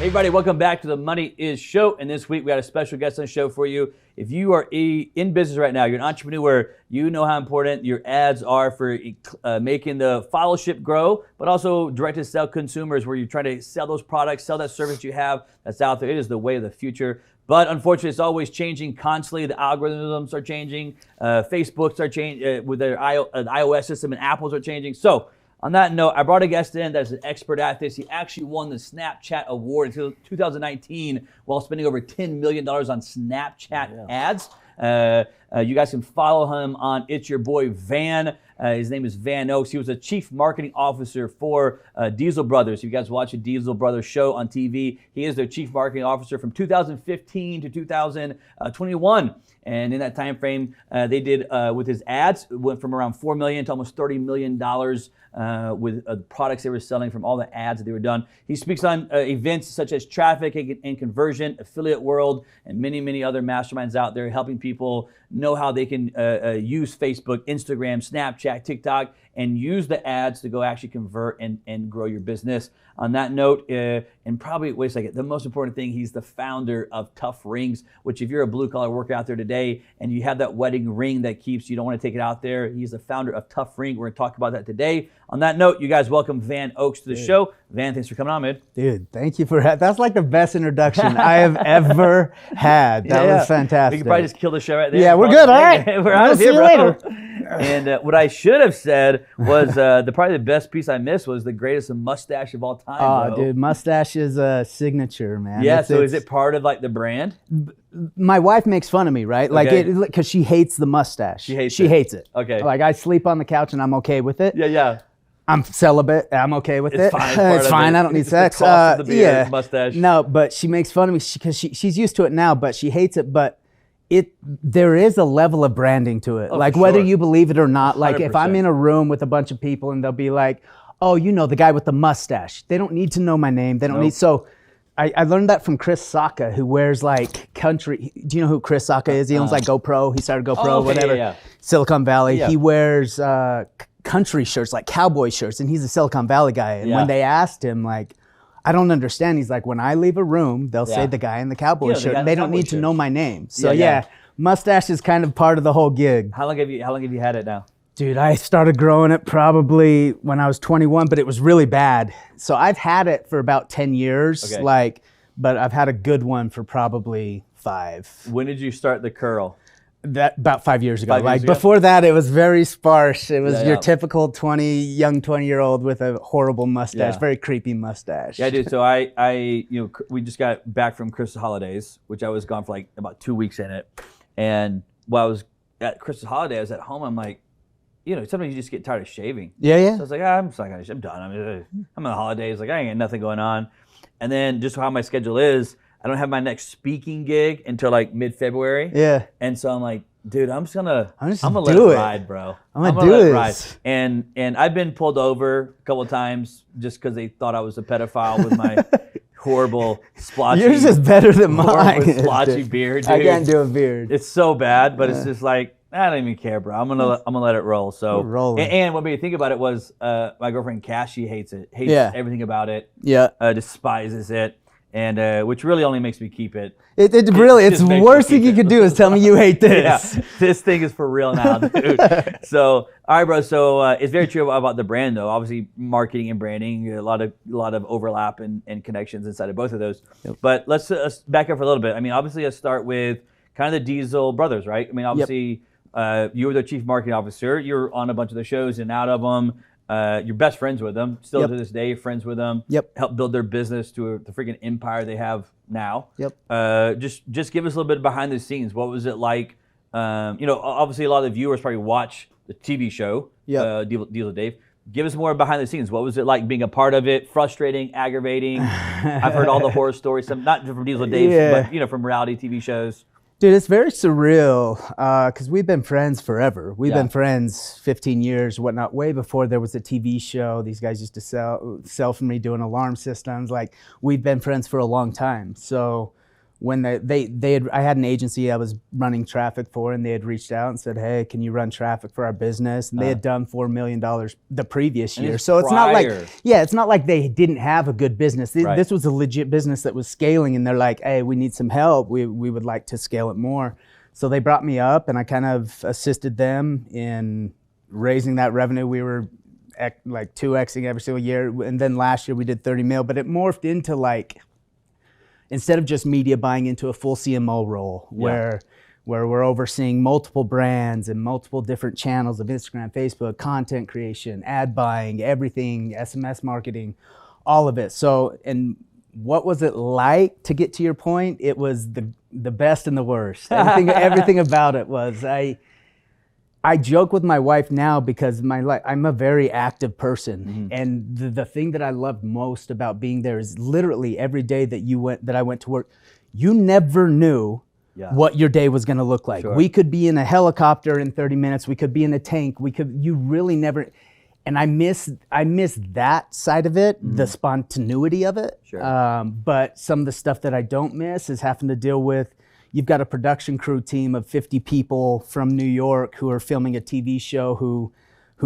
Everybody, welcome back to the Money Is Show. And this week we got a special guest on the show for you. If you are in business right now, you're an entrepreneur, you know how important your ads are for making the followership grow, but also direct to sell consumers where you're trying to sell those products, sell that service you have that's out there. It is the way of the future. But unfortunately, it's always changing constantly. The algorithms are changing. Facebooks are changing with their iOS system, and Apples are changing. So on that note, I brought a guest in that's an expert at this. He actually won the Snapchat Award in 2019 while spending over $10 million on Snapchat ads. You guys can follow him on It's Your Boy Van. His name is Van Oaks. He was a chief marketing officer for Diesel Brothers. If you guys watch a Diesel Brothers show on TV, he is their chief marketing officer from 2015 to 2021. And in that time frame, they did with his ads, it went from around $4 million to almost $30 million with products they were selling from all the ads that they were done. He speaks on events such as traffic and conversion, affiliate world, and many, many other masterminds out there helping people know how they can use Facebook, Instagram, Snapchat, TikTok, and use the ads to go actually convert and grow your business. On that note, and probably, wait a second, the most important thing, he's the founder of Tough Rings, which if you're a blue collar worker out there today and you have that wedding ring that keeps, you don't want to take it out there, he's the founder of Tough Ring. We're going to talk about that today. On that note, you guys welcome Van Oaks to the show. Van, thanks for coming on, man. Dude, thank you for that's like the best introduction I have ever had. That was fantastic. We could probably just kill the show right there. Yeah, we're good. All right. We're out of here, bro. Later. And what I should have said was probably the best piece I missed was the greatest mustache of all time. Oh, dude, mustache is a signature, man. Yeah, so is it part of like the brand? My wife makes fun of me, right? Like, because she hates the mustache. She hates it. Okay. Like, I sleep on the couch and I'm okay with it. Yeah. I'm celibate. I'm okay with it. Fine, it's fine. I don't need sex. The beard, mustache. No, but she makes fun of me because she's used to it now, but she hates it. But there is a level of branding to it. Like whether you believe it or not. Like 100%. If I'm in a room with a bunch of people and they'll be like, "Oh, you know the guy with the mustache." They don't need to know my name. They don't need. So I learned that from Chris Sacca, who wears like country. Do you know who Chris Sacca is? He owns like GoPro. He started GoPro, whatever. Yeah. Silicon Valley. Yeah. He wears country shirts, like cowboy shirts, and he's a Silicon Valley guy. And when they asked him, like, I don't understand. He's like, when I leave a room, they'll say the guy in the cowboy shirt, and they don't need to know my name. So mustache is kind of part of the whole gig. How long have you had it now? Dude, I started growing it probably when I was 21, but it was really bad. So I've had it for about 10 years, but I've had a good one for probably 5. When did you start the curl? That about 5 years ago. Before that, it was very sparse. It was your typical young 20-year-old with a horrible mustache, very creepy mustache. Yeah, dude. So we just got back from Christmas holidays, which I was gone for like about 2 weeks in it. And while I was at Christmas holiday, I was at home. I'm like, sometimes you just get tired of shaving. Yeah. So I was like, I'm done. I'm on the holidays. Like I ain't got nothing going on. And then just how my schedule is, I don't have my next speaking gig until like mid-February. Yeah. And so I'm like, dude, I'm gonna let it ride, bro. I'm gonna do it. And I've been pulled over a couple of times just because they thought I was a pedophile with my horrible splotchy. Yours is better than mine. Splotchy beard, dude. I can't do a beard. It's so bad, but it's just like I don't even care, bro. I'm gonna let it roll. So and what made me think about it was my girlfriend Cash. She hates it. Hates everything about it. Yeah. Despises it. And which really only makes me keep it. It's the worst thing you could do is tell me you hate this. Yeah, this thing is for real now, dude. So, all right, bro. So it's very true about the brand, though. Obviously, marketing and branding, a lot of overlap and connections inside of both of those. Yep. But let's back up for a little bit. I mean, obviously, let's start with kind of the Diesel brothers, right? I mean, obviously, you were the chief marketing officer. You're on a bunch of the shows and out of them. You're best friends with them. Still to this day, you're friends with them. Yep. Help build their business to the freaking empire they have now. Yep. Just give us a little bit behind the scenes. What was it like? Obviously a lot of the viewers probably watch the TV show. Diesel Dave. Give us more behind the scenes. What was it like being a part of it? Frustrating, aggravating. I've heard all the horror stories. Not from Diesel Dave, but from reality TV shows. Dude, it's very surreal because we've been friends forever. We've been friends 15 years, whatnot, way before there was a TV show. These guys used to sell for me doing alarm systems. Like, we've been friends for a long time. So when I had an agency I was running traffic for, and they had reached out and said, hey, can you run traffic for our business? And they had done $4 million the previous year. So it's not like, it's not like they didn't have a good business. This was a legit business that was scaling, and they're like, hey, we need some help. We would like to scale it more. So they brought me up, and I kind of assisted them in raising that revenue. We were like 2xing every single year. And then last year we did 30 mil, but it morphed into like, instead of just media buying, into a full CMO role where we're overseeing multiple brands and multiple different channels of Instagram, Facebook, content creation, ad buying, everything, SMS marketing, all of it. So, and what was it like to get to your point? It was the best and the worst. Everything about it was, I joke with my wife now because I'm a very active person, and the thing that I loved most about being there is literally every day that I went to work, you never knew what your day was going to look like. Sure. We could be in a helicopter in 30 minutes. We could be in a tank. You really never. And I miss that side of it, the spontaneity of it. Sure. But some of the stuff that I don't miss is having to deal with. You've got a production crew team of 50 people from New York who are filming a TV show who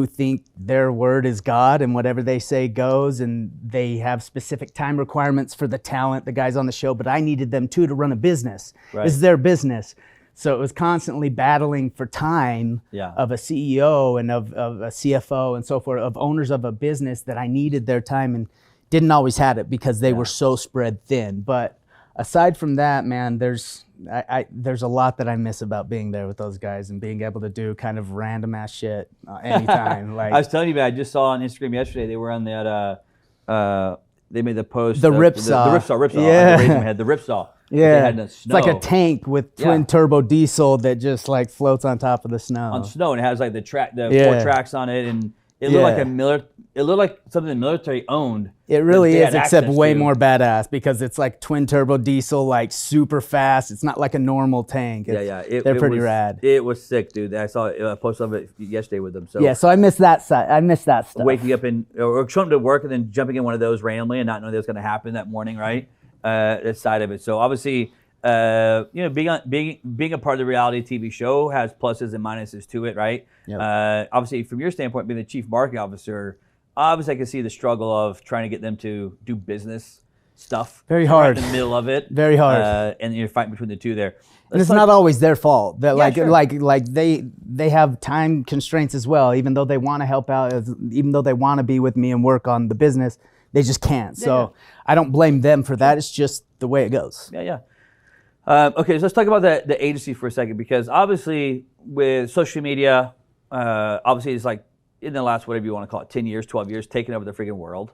think their word is God and whatever they say goes, and they have specific time requirements for the talent, the guys on the show, but I needed them too to run a business. Right. It's their business. So it was constantly battling for time of a CEO and of a CFO and so forth, of owners of a business that I needed their time and didn't always have it because they were so spread thin. But aside from that, man, there's a lot that I miss about being there with those guys and being able to do kind of random ass shit anytime. Like, I was telling you, man, I just saw on Instagram yesterday, they were on that, they made the post. The Ripsaw. The Ripsaw. Yeah. The Raven had the Ripsaw. Yeah. It's like a tank with twin turbo diesel that just like floats on top of the snow. On snow, and it has like the 4 tracks on it, and it looked like it looked like something the military owned. It really is, except way more badass because it's like twin turbo diesel, like super fast. It's not like a normal tank. They're pretty rad. It was sick, dude. I saw a post of it yesterday with them. So so I miss that side. I miss that stuff. Waking up or showing up to work and then jumping in one of those randomly and not knowing that was going to happen that morning, right? That side of it. So obviously, being a part of the reality TV show has pluses and minuses to it, right? Yep. Obviously, from your standpoint, being the chief marketing officer, obviously I can see the struggle of trying to get them to do business stuff. Very hard. Right in the middle of it. Very hard. And you're fighting between the two there. And it's not always their fault. That like they have time constraints as well. Even though they want to help out, even though they want to be with me and work on the business, they just can't. So I don't blame them for that. It's just the way it goes. Okay, so let's talk about the agency for a second, because obviously with social media, obviously it's like in the last, whatever you want to call it, 10 years, 12 years, taking over the freaking world.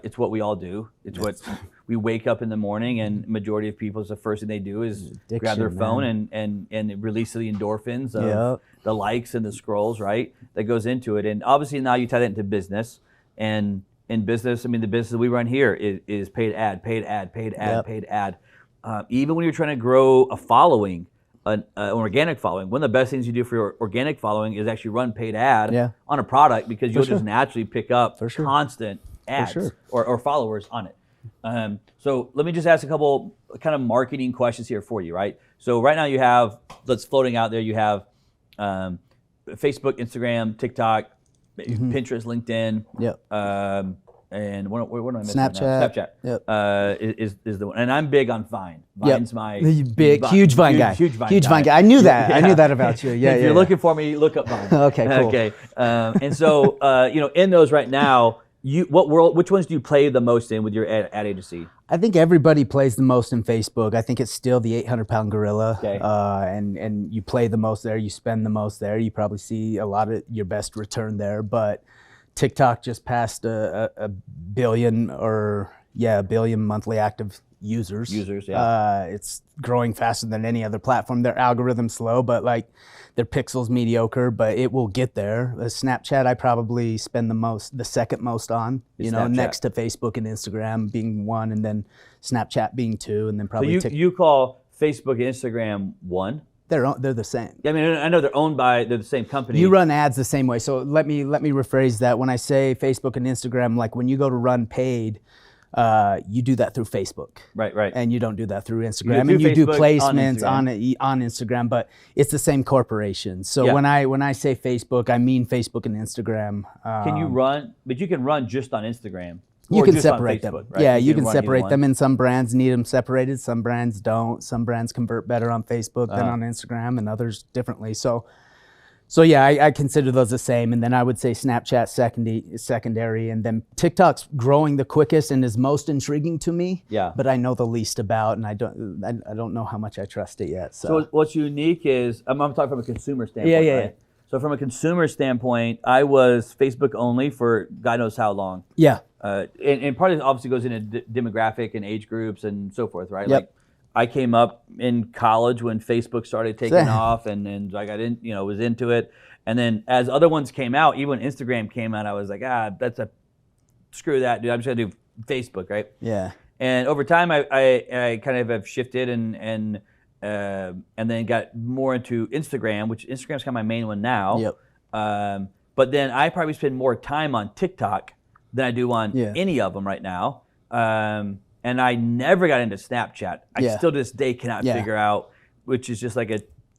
It's what we all do. It's what we wake up in the morning, and majority of people, the first thing they do is grab their phone and release the endorphins of the likes and the scrolls, right? That goes into it. And obviously now you tie that into business. And in business, I mean, the business we run here is paid ad. Even when you're trying to grow a following, an organic following, one of the best things you do for your organic following is actually run paid ad on a product, because you'll just naturally pick up constant ads or followers on it. So let me just ask a couple kind of marketing questions here for you, right? So right now you have, that's floating out there, you have Facebook, Instagram, TikTok, Pinterest, LinkedIn. And what am I missing? Snapchat. Is the one, and I'm big on Vine. Vine's my huge Vine guy. Huge Vine guy. I knew that. I knew that about you. If you're looking for me, look up Vine. Okay, cool. Okay, and so in those right now, which ones do you play the most in with your ad agency? I think everybody plays the most in Facebook. I think it's still the 800-pound gorilla. Okay. And you play the most there. You spend the most there. You probably see a lot of your best return there, but TikTok just passed a billion monthly active users. It's growing faster than any other platform. Their algorithm's slow, but like their pixels mediocre, but it will get there. Snapchat, I probably spend the second most on, next to Facebook and Instagram being one, and then Snapchat being two, and then probably TikTok. You call Facebook and Instagram one? They're the same. I mean, I know they're the same company. You run ads the same way. So let me rephrase that. When I say Facebook and Instagram, like when you go to run paid, you do that through Facebook. Right. And you don't do that through Instagram. You do and you do Facebook placements on on Instagram, but it's the same corporation. So when I say Facebook, I mean Facebook and Instagram. Can you run? But you can run just on Instagram. You or can just on separate Facebook, them. right? Yeah, you can run separate either them, one. and some brands need them separated. Some brands don't. Some brands convert better on Facebook than on Instagram, and others differently. So yeah, I consider those the same. And then I would say Snapchat secondary, and then TikTok's growing the quickest and is most intriguing to me. Yeah. But I know the least about, and I don't know how much I trust it yet. So what's unique is I'm talking from a consumer standpoint. Yeah. Right? So from a consumer standpoint, I was Facebook only for God knows how long. Yeah. And part of it obviously goes into demographic and age groups and so forth, right? Yep. Like I came up in college when Facebook started taking off, and I got in, was into it. And then as other ones came out, even when Instagram came out, I was like, screw that, dude. I'm just gonna do Facebook, right? Yeah. And over time, I kind of have shifted and then got more into Instagram, which Instagram's kind of my main one now. Yep. But then I probably spend more time on TikTok than I do on any of them right now. And I never got into Snapchat. I still to this day cannot figure out, which is just like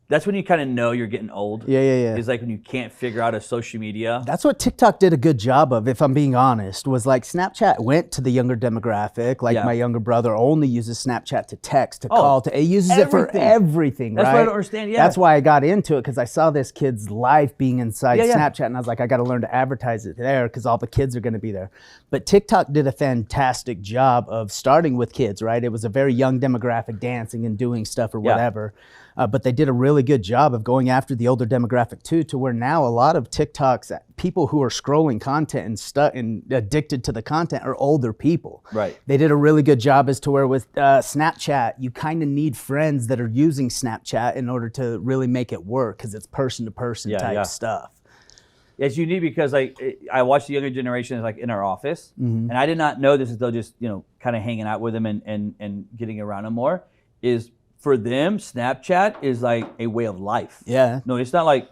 that's when you kind of know you're getting old. Yeah. It's like when you can't figure out a social media. That's what TikTok did a good job of, if I'm being honest, was like Snapchat went to the younger demographic. Like my younger brother only uses Snapchat to text, to call, he uses it for everything, That's right? what I don't understand, That's why I got into it, because I saw this kid's life being inside Snapchat, and I was like, I got to learn to advertise it there because all the kids are going to be there. But TikTok did a fantastic job of starting with kids, right? It was a very young demographic, dancing and doing stuff or whatever. But they did a really good job of going after the older demographic too, to where now a lot of TikToks, people who are scrolling content and addicted to the content are older people. Right. They did a really good job as to where with Snapchat, you kind of need friends that are using Snapchat in order to really make it work, because it's person-to-person type stuff. It's unique because I watch the younger generation like in our office, and I did not know this until just kind of hanging out with them and getting around them more. Is for them, Snapchat is like a way of life. Yeah. No, it's not like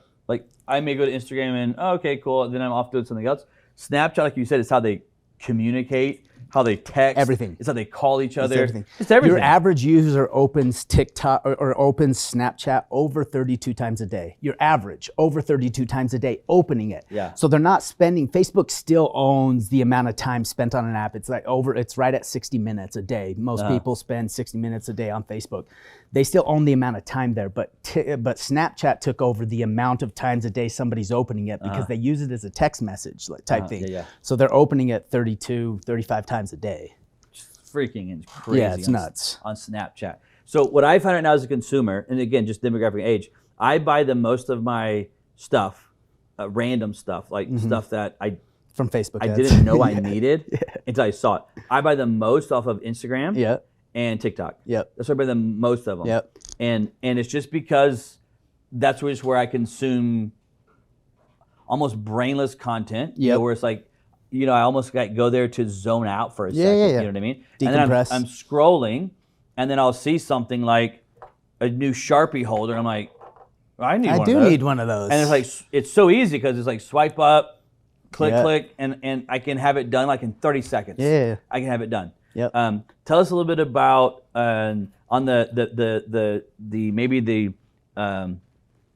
I may go to Instagram and okay, cool, then I'm off doing something else. Snapchat, like you said, is how they communicate, how they text. Everything. It's how they call each other. Everything. It's everything. Your average user opens TikTok or opens Snapchat over 32 times a day. Your average over 32 times a day opening it. Yeah. So they're not spending. Facebook still owns the amount of time spent on an app. It's right at 60 minutes a day. Most people spend 60 minutes a day on Facebook. They still own the amount of time there, but Snapchat took over the amount of times a day somebody's opening it, because they use it as a text message type thing. Yeah. So they're opening it 32, 35 times a day. Freaking crazy. Yeah, it's nuts. On Snapchat. So what I find right now as a consumer, and again, just demographic age, I buy the most of my stuff, random stuff, like stuff that from Facebook I ads. didn't know I needed until I saw it. I buy the most off of Instagram and TikTok. Yep. That's where I buy the most of them. Yep. And it's just because that's just where I consume almost brainless content. Where it's like, I almost go there to zone out for a second. Yeah. You know what I mean? Decompress. And then I'm scrolling, and then I'll see something like a new Sharpie holder. I'm like, I need one of those. And it's like, it's so easy because it's like swipe up, click, and I can have it done like in 30 seconds. Yeah. I can have it done. Yep. Tell us a little bit about on the maybe the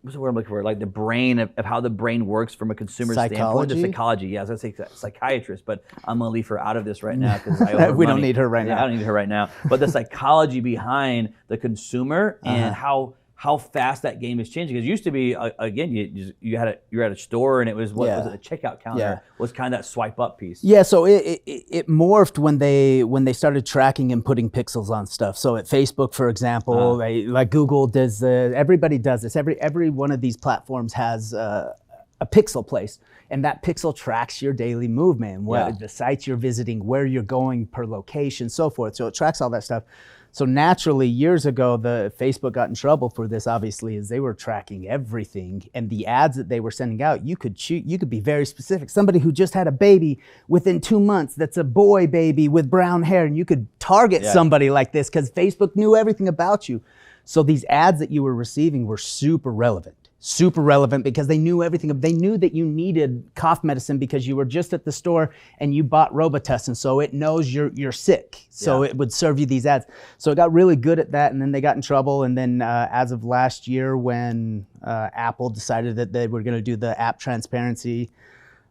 what's the word I'm looking for? Like the brain of how the brain works from a consumer standpoint. The psychology. Yeah, I was gonna say psychiatrist, but I'm gonna leave her out of this right now because we don't need her right now. I don't need her right now. But the psychology behind the consumer and how fast that game is changing. Because it used to be again, you're at a store and it was was it, a checkout counter was kind of that swipe up piece. Yeah, so it morphed when they started tracking and putting pixels on stuff. So at Facebook, for example, like Google does, everybody does this. Every one of these platforms has a pixel place, and that pixel tracks your daily movement, the sites you're visiting, where you're going per location, so forth. So it tracks all that stuff. So naturally, years ago, the Facebook got in trouble for this, obviously, as they were tracking everything. And the ads that they were sending out, you could be very specific. Somebody who just had a baby within 2 months, that's a boy baby with brown hair, and you could target somebody like this because Facebook knew everything about you. So these ads that you were receiving were super relevant. super relevant because they knew everything. They knew that you needed cough medicine because you were just at the store and you bought Robitussin, so it knows you're sick. So it would serve you these ads. So it got really good at that, and then they got in trouble. And then as of last year, when Apple decided that they were going to do the app transparency,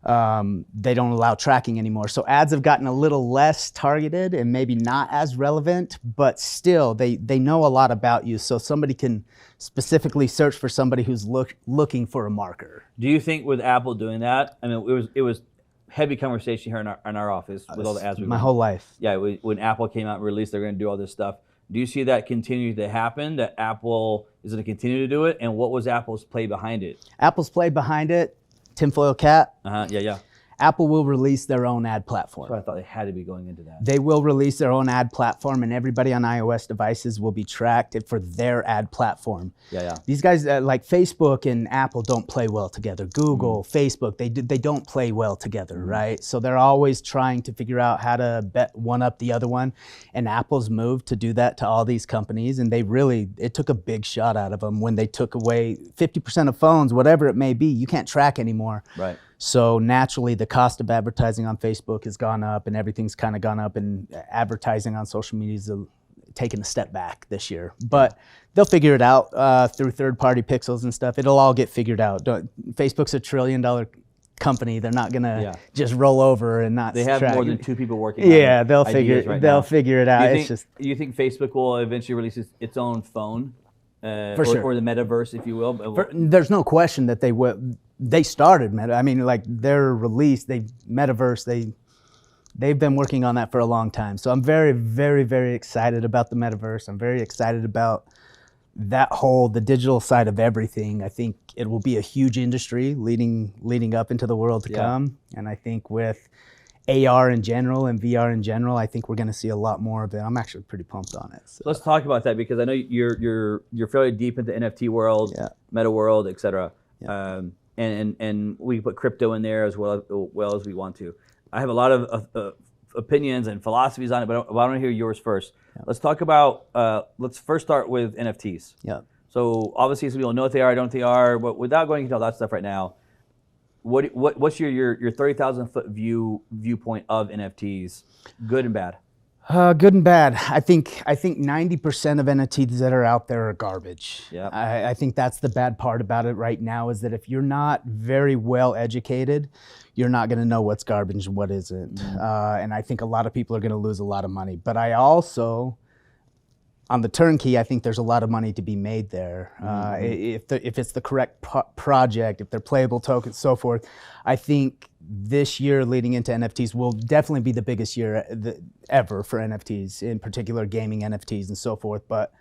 they don't allow tracking anymore. So ads have gotten a little less targeted and maybe not as relevant, but still they know a lot about you. So somebody can specifically search for somebody who's looking for a marker. Do you think with Apple doing that, I mean, it was heavy conversation here in our office with all the ads. My whole life. Yeah, when Apple came out and released, they're going to do all this stuff. Do you see that continue to happen, that Apple is going to continue to do it? And what was Apple's play behind it? Apple's play behind it, tinfoil cap. Yeah. Apple will release their own ad platform. So I thought they had to be going into that. They will release their own ad platform, and everybody on iOS devices will be tracked for their ad platform. Yeah. These guys, like Facebook and Apple, don't play well together. Google, Facebook, they don't play well together, right? So they're always trying to figure out how to bet one up the other one. And Apple's moved to do that to all these companies, and it took a big shot out of them when they took away 50% of phones, whatever it may be. You can't track anymore. Right. So naturally, the cost of advertising on Facebook has gone up, and everything's kind of gone up, and advertising on social media is taking a step back this year. But they'll figure it out through third-party pixels and stuff. It'll all get figured out. Facebook's $1 trillion company. They're not gonna just roll over and not. They have track. more than 2 people working. Yeah, on they'll figure it out. You think Facebook will eventually release its own phone, sure. or the Metaverse, if you will? There's no question that they will. They started Meta. I mean, like their release, Metaverse. They've been working on that for a long time. So I'm very, very, very excited about the Metaverse. I'm very excited about the digital side of everything. I think it will be a huge industry leading up into the world to come. And I think with AR in general and VR in general, I think we're going to see a lot more of it. I'm actually pretty pumped on it. So. Let's talk about that, because I know you're fairly deep into NFT world, meta world, et cetera. And we put crypto in there as well as we want to. I have a lot of opinions and philosophies on it, but I want to hear yours first. Let's talk about. Let's first start with NFTs. Yeah. So obviously, some people know what they are, don't they are, but without going into all that stuff right now, what's your 30,000 foot viewpoint of NFTs, good and bad? Good and bad. I think 90% of NFTs that are out there are garbage. Yeah. I think that's the bad part about it right now, is that if you're not very well educated, you're not going to know what's garbage and what isn't. And I think a lot of people are going to lose a lot of money. But I also, on the turnkey, I think there's a lot of money to be made there. If it's the correct project, if they're playable tokens, so forth. I think this year leading into NFTs will definitely be the biggest year ever for NFTs, in particular gaming NFTs and so forth. But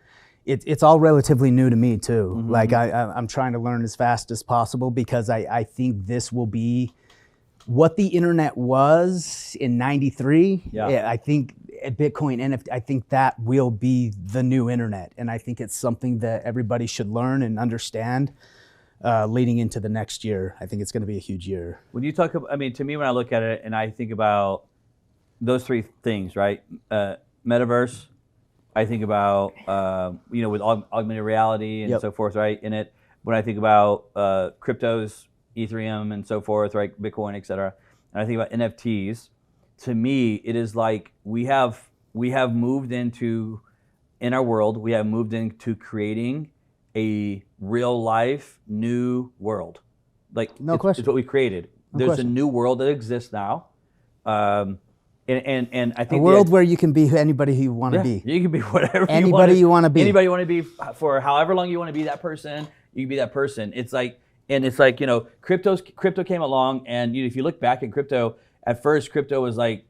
it's all relatively new to me too. Like I'm trying to learn as fast as possible, because I think this will be what the internet was in '93. I think Bitcoin NFT, I think that will be the new internet. And I think it's something that everybody should learn and understand leading into the next year. I think it's going to be a huge year. When you talk about, to me, when I look at it and I think about those 3 things, right? Metaverse, I think about, with augmented reality and so forth, right, in it. When I think about cryptos, Ethereum and so forth, right, Bitcoin, et cetera, and I think about NFTs, to me, it is like we have moved into, in our world, we have moved into creating a real life new world. Like, no question. It's what we created. There's a new world that exists now. And I think a world where you can be anybody who you want to be. You can be whatever anybody you want to be. Anybody you want to be for however long you want to be that person. You can be that person. It's like crypto came along, and if you look back at crypto, at first crypto was like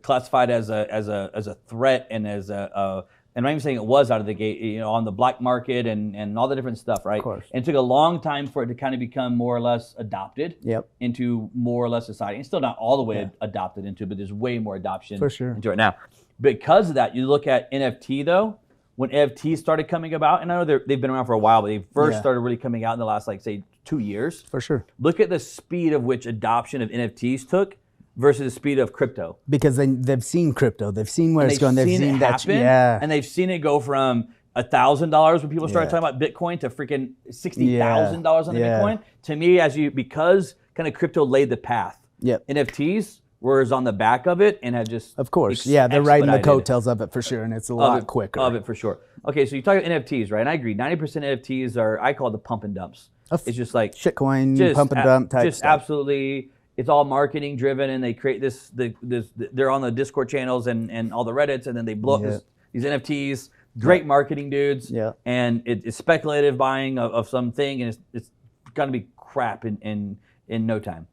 classified as a threat and as and I'm not even saying it was out of the gate, on the black market and all the different stuff, right? Of course. And it took a long time for it to kind of become more or less adopted into more or less society. It's still not all the way adopted into, but there's way more adoption into it now. Because of that, you look at NFT though, when NFTs started coming about, and I know they've been around for a while, but they first started really coming out in the last, say, 2 years. For sure. Look at the speed of which adoption of NFTs took versus the speed of crypto. Because they've seen crypto, they've seen where it's going, they've seen it happen, and they've seen it go from $1,000 when people started talking about Bitcoin to freaking $60,000 on the Bitcoin. To me, because kind of crypto laid the path. NFTs was on the back of it and had just of course, they're riding the coattails of it for sure, and it's a lot quicker of it for sure. Okay, so you talk about NFTs, right? And I agree. 90% NFTs are, I call it the pump and dumps. It's just like shitcoin, pump and dump type just stuff. Absolutely. It's all marketing driven, and they create this. They're on the Discord channels and all the Reddits, and then they blow up these NFTs. Great marketing dudes. And it's speculative buying of something, and it's gonna be crap in no time.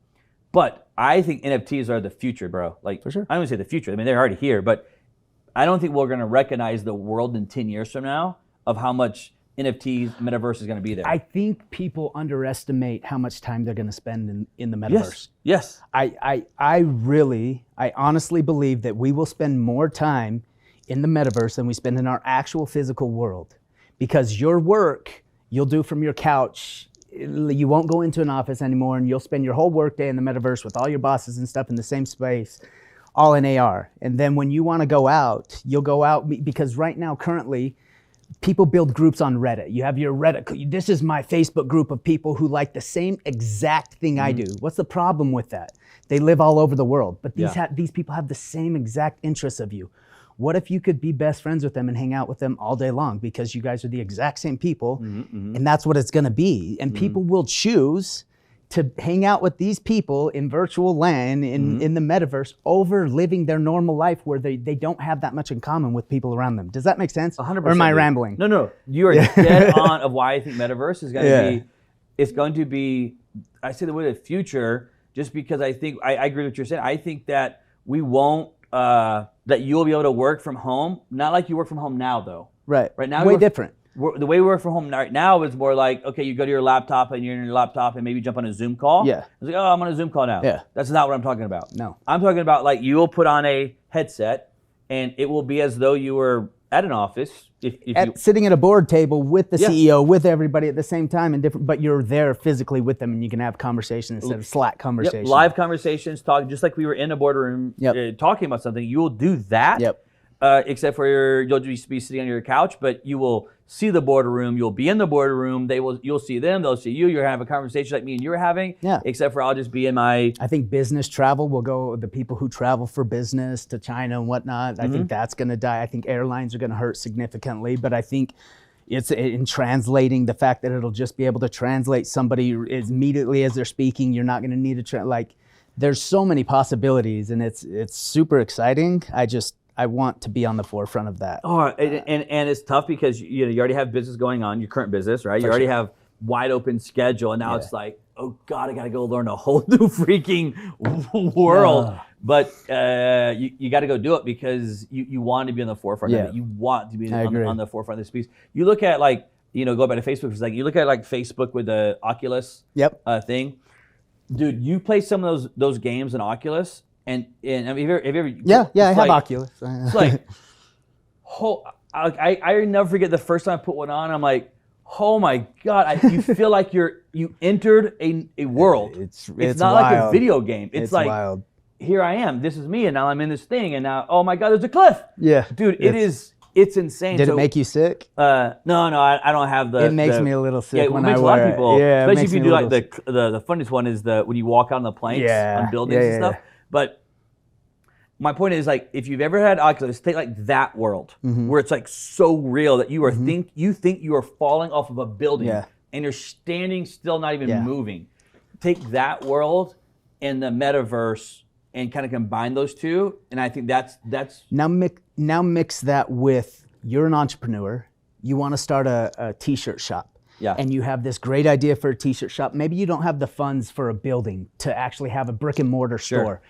But I think NFTs are the future, bro. Like, for sure. I don't even say the future. I mean, they're already here, but I don't think we're going to recognize the world in 10 years from now of how much NFTs, Metaverse is going to be there. I think people underestimate how much time they're going to spend in the Metaverse. Yes. I honestly believe that we will spend more time in the Metaverse than we spend in our actual physical world. Because your work, you'll do from your couch. You won't go into an office anymore, and you'll spend your whole workday in the Metaverse with all your bosses and stuff in the same space, all in AR. And then when you want to go out, you'll go out, because right now, currently, people build groups on Reddit. You have your Reddit. This is my Facebook group of people who like the same exact thing I do. What's the problem with that? They live all over the world, but these people have the same exact interests of you. What if you could be best friends with them and hang out with them all day long, because you guys are the exact same people, and that's what it's going to be. And people will choose to hang out with these people in virtual land, in the Metaverse, over living their normal life where they don't have that much in common with people around them. Does that make sense? 100%. Or am I rambling? No. You are dead on of why I think Metaverse is going to be, it's going to be, I say the word of the future, just because I think, I agree with what you're saying. I think that we won't, that you'll be able to work from home, not like you work from home now, though. Right. Right now, way different. The way we work from home right now is more like, okay, you go to your laptop and you're in your laptop and maybe jump on a Zoom call. Yeah. It's like, oh, I'm on a Zoom call now. Yeah. That's not what I'm talking about. No. I'm talking about like you will put on a headset and it will be as though you were at an office. Sitting at a board table with the CEO, with everybody at the same time, but you're there physically with them, and you can have conversations instead of Slack conversations. Live conversations, talking just like we were in a boardroom talking about something. You will do that. Except for you'll just be sitting on your couch, but you will see the boardroom. You'll be in the boardroom. You'll see them. They'll see you. You're having a conversation like me and you were having. Except for I'll just be in my. I think business travel will go. The people who travel for business to China and whatnot. I think that's going to die. I think airlines are going to hurt significantly. But I think it's in translating, the fact that it'll just be able to translate somebody immediately as they're speaking. You're not going to need to there's so many possibilities, and it's super exciting. I want to be on the forefront of that. Oh, and it's tough because you already have business going on, your current business, right? You already have wide open schedule, and now it's like, oh God, I got to go learn a whole new freaking world. But you got to go do it because you want to be on the forefront of it. You want to be on the forefront of this piece. You look at go back to Facebook. It's like you look at Facebook with the Oculus thing. Dude, you play some of those games in Oculus. And I mean, have you ever? I have Oculus. It's like, I never forget the first time I put one on. I'm like, oh my God! You feel like you entered a world. It's not wild. like a video game. It's like wild. Here I am. This is me, and now I'm in this thing, and now oh my God, there's a cliff. Yeah, dude, it's insane. Did it make you sick? No, I don't have the. It makes me a little sick when I wear it. A lot of people, especially if you do like sick. the funniest one is when you walk on the planks on buildings and stuff. But my point is, like, if you've ever had Oculus, take like that world where it's like so real that you are think you are falling off of a building and you're standing still, not even moving. Take that world and the Metaverse and kind of combine those two, and I think that's now mix that with, you're an entrepreneur, you want to start a t-shirt shop. And you have this great idea for a t-shirt shop. Maybe you don't have the funds for a building to actually have a brick and mortar store.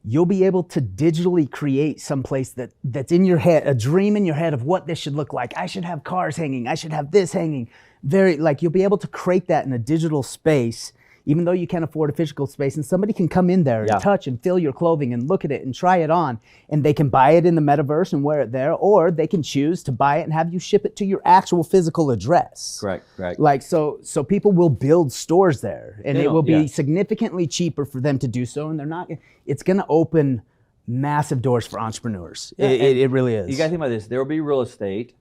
You'll be able to digitally create someplace that's in your head, a dream in your head of what this should look like. I should have cars hanging. I should have this hanging. You'll be able to create that in a digital space, even though you can't afford a physical space, and somebody can come in there and touch and feel your clothing and look at it and try it on, and they can buy it in the Metaverse and wear it there, or they can choose to buy it and have you ship it to your actual physical address. Correct. Like, so people will build stores there, and it will be significantly cheaper for them to do so, and it's gonna open massive doors for entrepreneurs. It really is. You gotta think about this. There will be real estate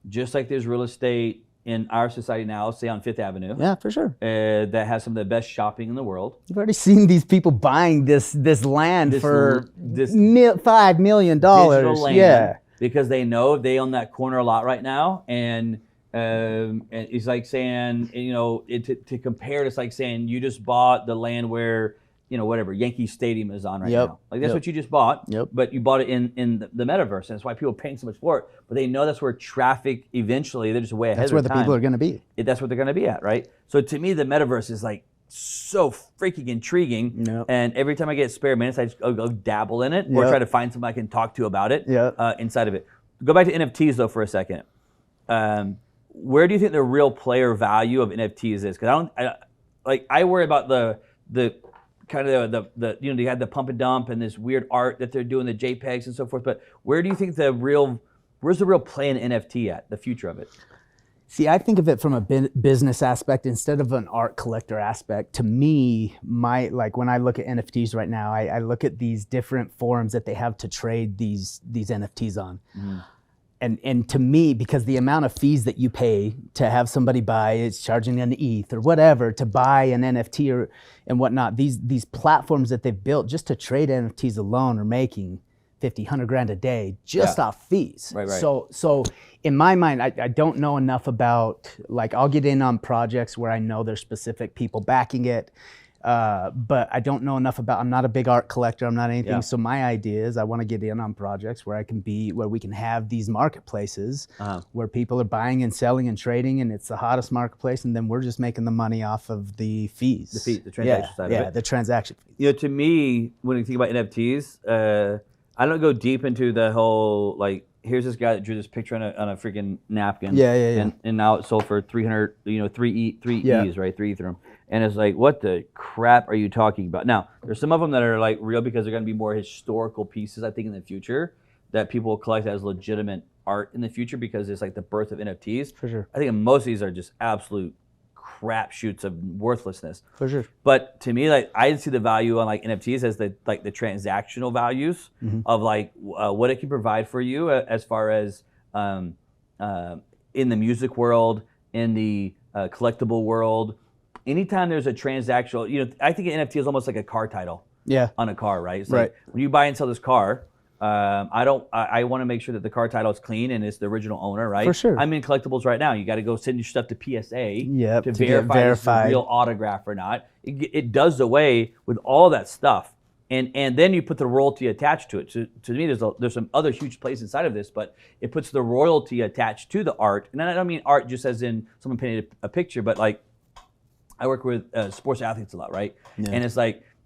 just like there's real estate in our society now, say on Fifth Avenue. Yeah, for sure. That has some of the best shopping in the world. You've already seen these people buying this land for $5 million. Digital land, yeah, because they know they own that corner a lot right now, and it's like saying, to compare, it's like saying you just bought the land where, whatever Yankee Stadium is on right now. Like that's what you just bought. But you bought it in the metaverse, and that's why people are paying so much for it. But they know that's where traffic eventually, they're just way ahead. That's where the people are going to be. That's what they're going to be at, right? So to me, the metaverse is like so freaking intriguing. And every time I get spare minutes, I just go dabble in it or try to find somebody I can talk to about it inside of it. Go back to NFTs though for a second. Where do you think the real player value of NFTs is? Because I worry about the kind of the they had the pump and dump and this weird art that they're doing, the JPEGs and so forth. But where do you think where's the real play in NFT at, the future of it? See, I think of it from a business aspect instead of an art collector aspect. To me, when I look at NFTs right now, I look at these different forums that they have to trade these NFTs on. And to me, because the amount of fees that you pay to have somebody buy, it's charging an ETH or whatever to buy an NFT and whatnot, these platforms that they've built just to trade NFTs alone are making 50, 100 grand a day just off fees. Right. So in my mind, I don't know enough about, I'll get in on projects where I know there's specific people backing it. But I don't know enough I'm not a big art collector, I'm not anything. So my idea is I want to get in on projects where we can have these marketplaces where people are buying and selling and trading, and it's the hottest marketplace, and then we're just making the money off of the fees. The transaction side of it. Yeah, the transaction fees. To me, when you think about NFTs, I don't go deep into the whole, here's this guy that drew this picture on a freaking napkin. And now it's sold for 300, 3 E's, right? 3 Ethereum. And it's like, what the crap are you talking about? Now, there's some of them that are real because they're going to be more historical pieces, I think, in the future that people will collect as legitimate art in the future because it's like the birth of NFTs. For sure. I think most of these are just absolute crap shoots of worthlessness. For sure. But to me, I see the value on NFTs as the transactional values of what it can provide for you as far as in the music world, in the collectible world. Anytime there's a transactional, I think an NFT is almost like a car title on a car, right? It's like when you buy and sell this car, I want to make sure that the car title is clean and it's the original owner, right? For sure. I'm in collectibles right now. You got to go send your stuff to PSA to verify if it's a real autograph or not. It does away with all that stuff. And then you put the royalty attached to it. So to me, there's some other huge plays inside of this, but it puts the royalty attached to the art. And I don't mean art just as in someone painted a picture, but I work with sports athletes a lot, right? And it's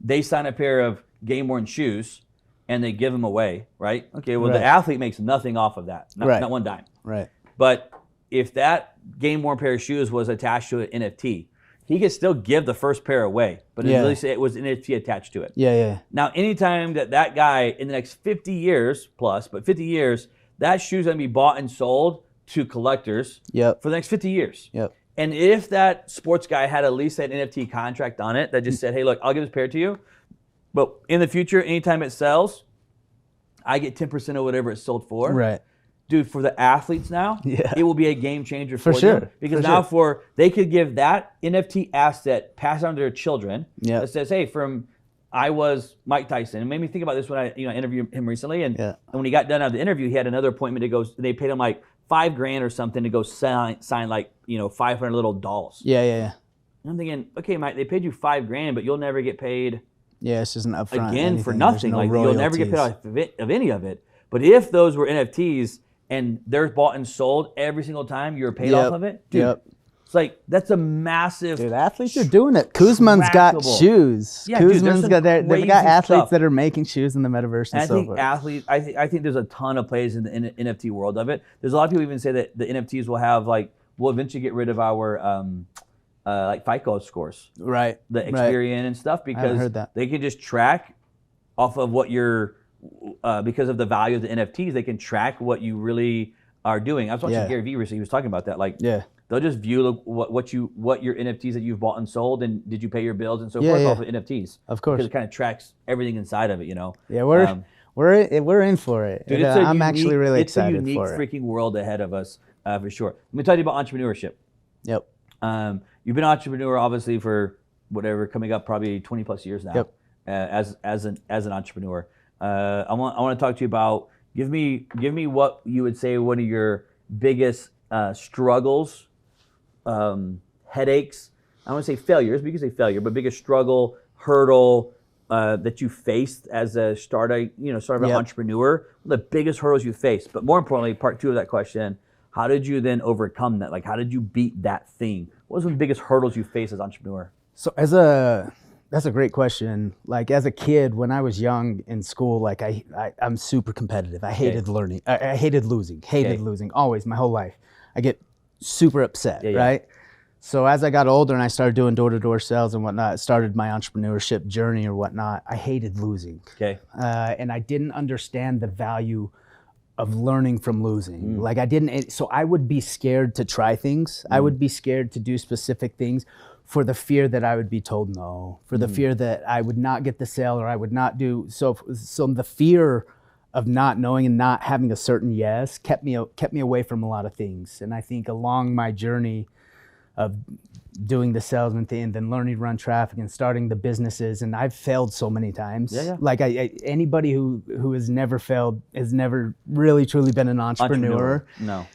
they sign a pair of game-worn shoes and they give them away, right? Okay, well, the athlete makes nothing off of that, not one dime. Right. But if that game-worn pair of shoes was attached to an NFT, he could still give the first pair away, but at least it was an NFT attached to it. Yeah. Now, anytime that guy in the next 50 years plus, but 50 years, that shoe's gonna be bought and sold to collectors for the next 50 years. And if that sports guy had at least an NFT contract on it that just said, hey, look, I'll give this pair to you, but in the future, anytime it sells, I get 10% of whatever it's sold for. Right. Dude, for the athletes now, it will be a game changer for sure. them. Because now they could give that NFT asset, pass on to their children, that says, hey, I was Mike Tyson. It made me think about this when I interviewed him recently. And when he got done out of the interview, he had another appointment to go, they paid him $5,000 or something to go sign 500 little dolls. Yeah. And I'm thinking, okay, Mike, they paid you $5,000, but you'll never get paid. Yeah, it's just an upfront. Again, for nothing. You'll never get paid off of any of it. But if those were NFTs and they're bought and sold every single time you're paid off of it, dude, it's that's a massive. Dude, athletes are doing it. Kuzma's got shoes. Yeah, Kuzma's they've got athletes that are making shoes in the metaverse and so forth. I think there's a ton of plays in the NFT world of it. There's a lot of people even say that the NFTs will have we'll eventually get rid of our FICO scores, right? The Experian and stuff, because they can just track off of what you're, because of the value of the NFTs, they can track what you really are doing. I was watching Gary Vee recently. He was talking about that. They'll just view what your NFTs that you've bought and sold, and did you pay your bills and so forth off of NFTs. Of course, because it kind of tracks everything inside of it. Yeah, we're in for it. Dude, I'm actually really excited for it. It's a unique freaking world ahead of us. For sure. Let me tell you about entrepreneurship. Yep. You've been an entrepreneur obviously for whatever, coming up probably 20 plus years now. Yep. As an entrepreneur. I want to talk to you about, give me what you would say one of your biggest struggles, headaches. I don't want to say failures, but you can say failure, but biggest struggle, hurdle that you faced as a startup entrepreneur. The biggest hurdles you faced, but more importantly, part two of that question: how did you then overcome that? Like, how did you beat that thing? What was the biggest hurdles you faced as an entrepreneur? So that's a great question. Like, as a kid, when I was young in school, like I'm super competitive. I hated learning. I hated losing. Losing always, my whole life. I get super upset, right? So as I got older and I started doing door-to-door sales and whatnot, started my entrepreneurship journey or whatnot, I hated losing. And I didn't understand the value of learning from losing. Like, so I would be scared to try things. I would be scared to do specific things for the fear that I would be told no, for the fear that I would not get the sale or I would not do. So the fear of not knowing and not having a certain yes kept me away from a lot of things. And I think along my journey of doing the salesman thing and then learning to run traffic and starting the businesses, and I've failed so many times. Like anybody who has never failed has never really truly been an entrepreneur. No.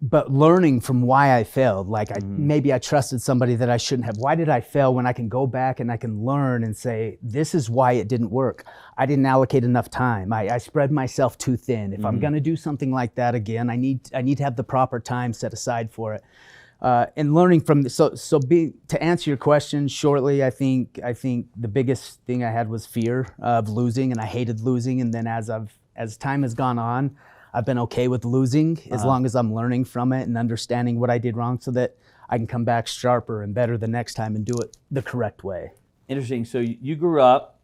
But learning from why I failed, like maybe I trusted somebody that I shouldn't have. Why did I fail? When I can go back and I can learn and say, this is why it didn't work. I didn't allocate enough time. I spread myself too thin. If I'm gonna do something like that again, I need to have the proper time set aside for it. And learning from to answer your question shortly, I think the biggest thing I had was fear of losing, and I hated losing. And then as time has gone on, I've been okay with losing as long as I'm learning from it and understanding what I did wrong, so that I can come back sharper and better the next time and do it the correct way. Interesting. So you grew up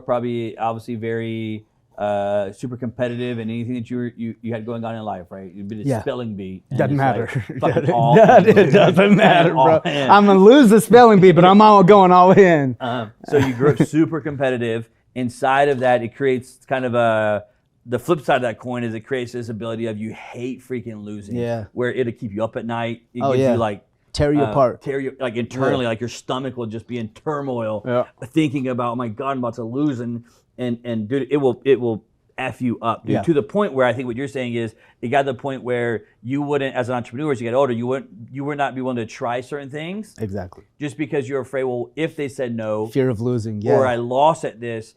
probably obviously very super competitive in anything that you had going on in life, right? You'd been a spelling bee. Doesn't matter. Like, it doesn't matter, bro. I'm gonna lose the spelling bee, but I'm all going all in. So you grew up super competitive. Inside of that, it creates kind of the flip side of that coin is it creates this ability of you hate freaking losing. Where it'll keep you up at night. It gives you like tear you apart. Tear you like internally, like your stomach will just be in turmoil, thinking about, oh my God, I'm about to lose, and dude, it will F you up, dude, to the point where I think what you're saying is it got to the point where you wouldn't, as an entrepreneur, as you get older, you would not be willing to try certain things. Exactly. Just because you're afraid, well, if they said no, fear of losing, or I lost at this,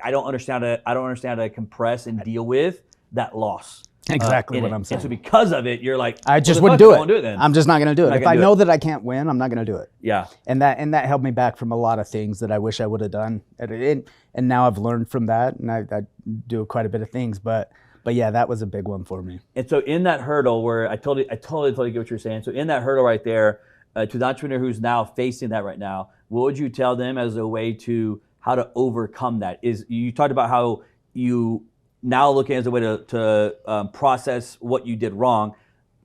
I don't understand how to compress and deal with that loss. Exactly what I'm saying. And so because of it, you're like, I just wouldn't do it. I won't do it then. I'm just not going to do it. If I know that I can't win, I'm not going to do it. Yeah. And that held me back from a lot of things that I wish I would have done. And now I've learned from that, and I do quite a bit of things. But yeah, that was a big one for me. And so in that hurdle, where I totally get what you're saying. So in that hurdle right there, to the entrepreneur who's now facing that right now, what would you tell them as a way to how to overcome that? Is you talked about how you now looking as a way to process what you did wrong.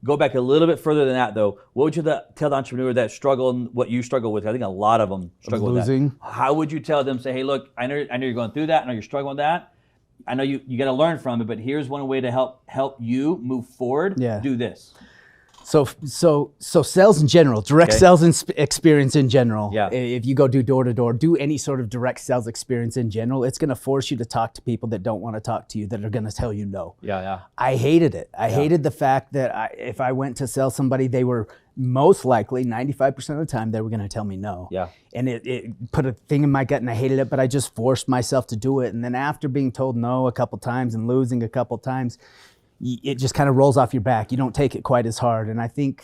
Go back a little bit further than that, though. What would you tell the entrepreneur that struggled, what you struggle with? I think a lot of them struggle with that. How would you tell them, say, hey, look, I know you're going through that. I know you're struggling with that. I know you got to learn from it, but here's one way to help you move forward. Do this. So sales in general, direct sales experience in general. If you go do door-to-door, do any sort of direct sales experience in general, it's going to force you to talk to people that don't want to talk to you, that are going to tell you no. I hated it. I hated the fact that if I went to sell somebody, they were most likely 95% of the time they were going to tell me no. And it put a thing in my gut, and I hated it, but I just forced myself to do it. And then after being told no a couple times and losing a couple times, it just kind of rolls off your back. You don't take it quite as hard. And I think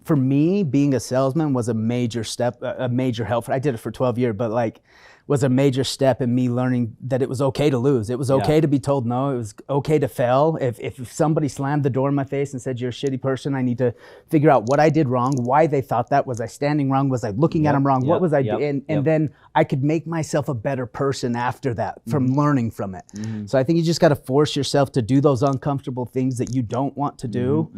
for me, being a salesman was a major step, a major help. I did it for 12 years, but was a major step in me learning that it was okay to lose. It was okay to be told no. It was okay to fail. If somebody slammed the door in my face and said, you're a shitty person, I need to figure out what I did wrong, why they thought that. Was I standing wrong? Was I looking at them wrong? What was I doing? And then I could make myself a better person after that from learning from it. So I think you just got to force yourself to do those uncomfortable things that you don't want to do.